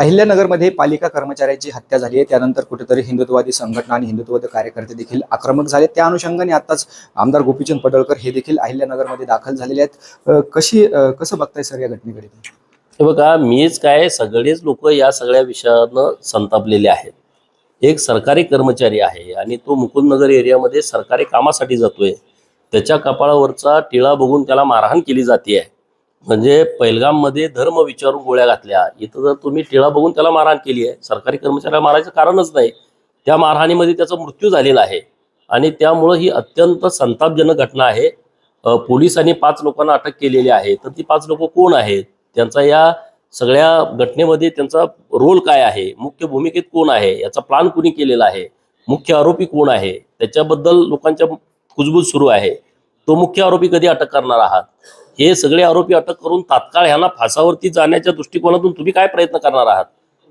अहिल्यानगरमध्ये पालिका कर्मचाऱ्याची हत्या झाली आहे। त्यानंतर कुठेतरी हिंदुत्ववादी संघटना आणि हिंदुत्ववादी कार्यकर्ते देखील आक्रमक झाले। त्या अनुषंगाने आताच आमदार गोपीचंद पडळकर हे देखील अहिल्यानगरमध्ये दाखल झालेले आहेत। कसं बघताय सर या घटनेकडे? हे बघा, मीच काय सगळेच लोक या सगळ्या विषयानं संतापलेले आहेत। एक सरकारी कर्मचारी आहे आणि तो मुकुंदनगर एरियामध्ये सरकारी कामासाठी जातोय। त्याच्या कपाळावरचा टिळा बघून त्याला मारहाण केली जाते आहे। म्हणजे पहिलगाममध्ये धर्म विचारून गोळ्या घातल्या, इथं जर तुम्ही टिळा बघून त्याला मारहाण केली आहे। सरकारी कर्मचाऱ्याला मारायचं कारणच नाही। त्या मारहाणीमध्ये त्याचा मृत्यू झालेला आहे आणि त्यामुळे ही अत्यंत संतापजनक घटना आहे। पोलिसांनी 5 लोकांना अटक केलेली आहे। तर ती 5 लोक कोण आहेत, त्यांचा या सगळ्या घटनेमध्ये त्यांचा रोल काय आहे, मुख्य भूमिकेत कोण आहे, याचा प्लान कोणी केलेला आहे, मुख्य आरोपी कोण आहे, त्याच्याबद्दल लोकांच्या कुजबूज सुरू आहे। तो मुख्य आरोपी कधी अटक करणार आहात, हे सगळे आरोपी अटक करून तात्काळ ह्यांना फासावरती जाण्याच्या दृष्टिकोनातून तुम्ही काय प्रयत्न करणार आहात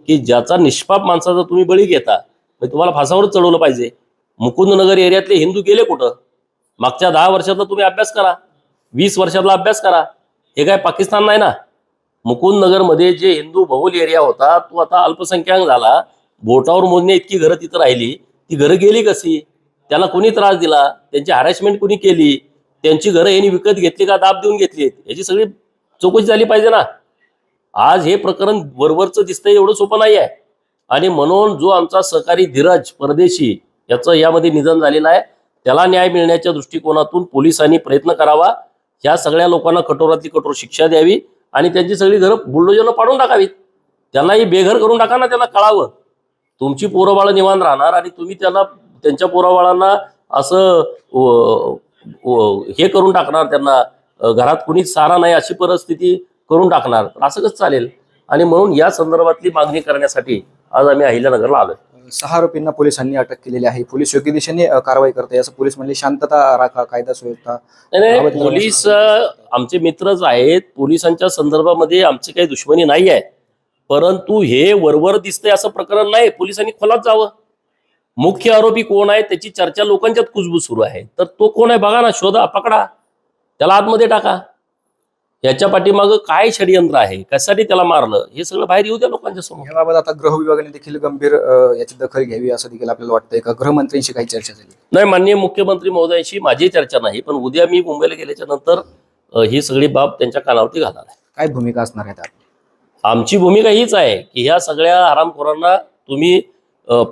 की ज्याचा निष्पाप माणसाचा तुम्ही बळी घेता, तुम्हाला फासावरच चढवलं पाहिजे। मुकुंदनगर एरियातले हिंदू गेले कुठं? मागच्या 10 वर्षातला तुम्ही अभ्यास करा, 20 वर्षातला अभ्यास करा। हे काय पाकिस्तान नाही ना। मुकुंदनगरमध्ये जे हिंदू बहुल एरिया होता तो आता अल्पसंख्याक झाला। बोटावर मोजणे इतकी घरं तिथं राहिली, ती घरं गेली कशी? त्याला कोणी त्रास दिला, त्यांची हॅरेसमेंट कोणी केली, त्यांची घरं यांनी विकत घेतली का दाब देऊन घेतली, याची सगळी चौकशी झाली पाहिजे ना। आज हे प्रकरण वरवरचं दिसतंय, एवढं सोपं नाही आहे। आणि म्हणून जो आमचा सहकारी धीरज परदेशी याचं यामध्ये निधन झालेलं आहे, त्याला न्याय मिळण्याच्या दृष्टिकोनातून पोलिसांनी प्रयत्न करावा। ह्या सगळ्या लोकांना कठोरातली कठोर शिक्षा द्यावी आणि त्यांची सगळी घरं बुलडोजरनं पाडून टाकावीत। त्यांनाही बेघर करून टाका ना, त्यांना कळावं तुमची पोरंबाळं निवांत राहणार आणि तुम्ही त्यांना त्यांच्या पोराबाळांना असं हे करून टाकणार, त्यांना घरात कुणीच सारा नाही अशी परिस्थिती करून टाकणार, असं कसं चालेल? आणि म्हणून या संदर्भातली मागणी करण्यासाठी आज आम्ही अहिल्यानगरला आलोय। 6 आरोपींना पोलिसांनी अटक केलेली आहे। पोलीस योग्य दिशेने कारवाई करते असं पोलीस म्हणले। शांतता राखा, कायदा सुव्यवस्था। नाही, पोलीस आमचे मित्रच आहेत। पोलिसांच्या संदर्भामध्ये आमची काही दुश्मनी नाही आहे, परंतु हे वरवर दिसतंय असं प्रकरण नाही। पोलिसांनी खोलात जावं। मुख्य आरोपी कोण आहे त्याची चर्चा लोकांच्यात कुजबूज सुरू आहे, तर तो कोण आहे बघा ना, शोधा, पकडा, त्याला आतमध्ये टाका। याच्या पाठीमागं काय षडयंत्र आहे, कशासाठी त्याला मारलं, हे सगळं बाहेर येऊ द्या लोकांच्या समोर। याबाबत आता गृह विभागाने देखील गंभीर याची दखल घ्यावी असं देखील आपल्याला वाटतंय का? गृहमंत्र्यांशी काही चर्चा झाली? नाही, माननीय मुख्यमंत्री महोदयांशी माझी चर्चा नाही, पण उद्या मी मुंबईला गेल्याच्या नंतर ही सगळी बाब त्यांच्या कानावरती घालणार आहे। काय भूमिका असणार आहे? आमची भूमिका हीच आहे की ह्या सगळ्या हरामखोरांना तुम्ही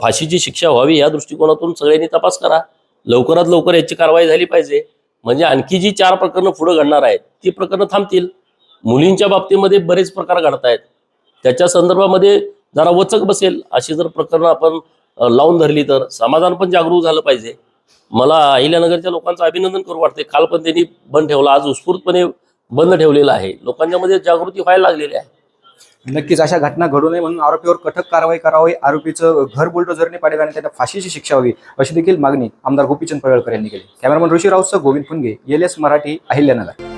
फाशीची शिक्षा व्हावी या दृष्टिकोनातून सगळ्यांनी तपास करा। लवकरात लवकर याची कारवाई झाली पाहिजे, म्हणजे आणखी जी 4 प्रकरणं पुढे घडणार आहेत ती प्रकरणं थांबतील। मुलींच्या बाबतीमध्ये बरेच प्रकार घडत आहेत, त्याच्या संदर्भामध्ये जरा वचक बसेल अशी जर प्रकरणं आपण लावून धरली तर समाजान पण जागरूक झालं पाहिजे। मला अहिल्यानगरच्या लोकांचं अभिनंदन करू वाटते। काल पण त्यांनी बंद ठेवला, आज उत्स्फूर्तपणे बंद ठेवलेला आहे। लोकांच्या मध्ये जागृती व्हायला लागलेली आहे। नक्कीच अशा घटना घडू नये म्हणून आरोपीवर कठोर कारवाई करावी, आरोपीचं घर बुलडोझरने पाडावे आणि त्यांना फाशीची शिक्षा व्हावी अशी देखील मागणी आमदार गोपीचंद पडळकर यांनी केली। कॅमेरामन ऋषी राऊतसह गोविंद फुनगे, LS मराठी, अहिल्यानगर।